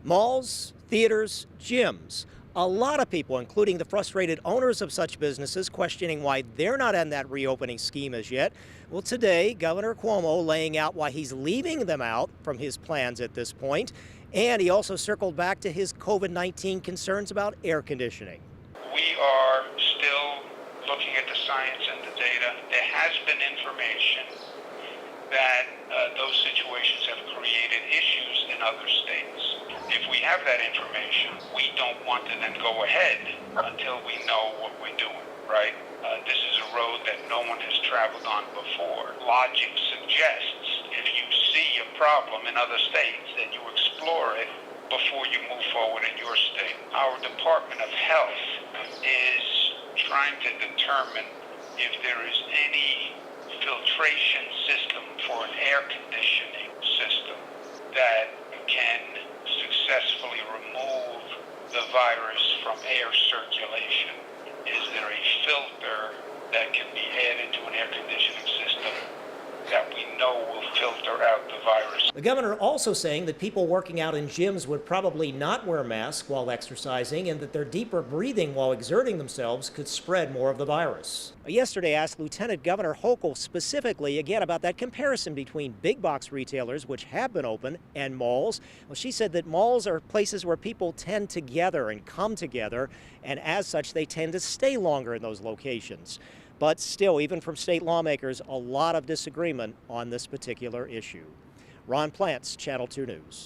Malls, theaters, gyms. A lot of people, including the frustrated owners of such businesses, questioning why they're not in that reopening scheme as yet. Well, today, Governor Cuomo laying out why he's leaving them out from his plans at this point. And he also circled back to his COVID-19 concerns about air conditioning. We are still looking at the science and the data. There has been information that those situations have created issues in other states. If we have that information, we don't want to then go ahead until we know what we're doing, right? This is a road that no one has traveled on before. Logic suggests if you see a problem in other states, then you explore it before you move forward in your state. Our Department of Health is trying to determine if there is any filtration system for an air conditioning system that can successfully remove the virus from air circulation. Is there a filter that can be added to an air conditioning system that we know will filter out the virus? The governor also saying that people working out in gyms would probably not wear masks while exercising and that their deeper breathing while exerting themselves could spread more of the virus. Yesterday asked Lieutenant Governor Hochul specifically again about that comparison between big box retailers, which have been open, and malls. Well, she said that malls are places where people tend to gather and come together, and as such, they tend to stay longer in those locations. But still, even from state lawmakers, a lot of disagreement on this particular issue. Ron Plants, Channel 2 News.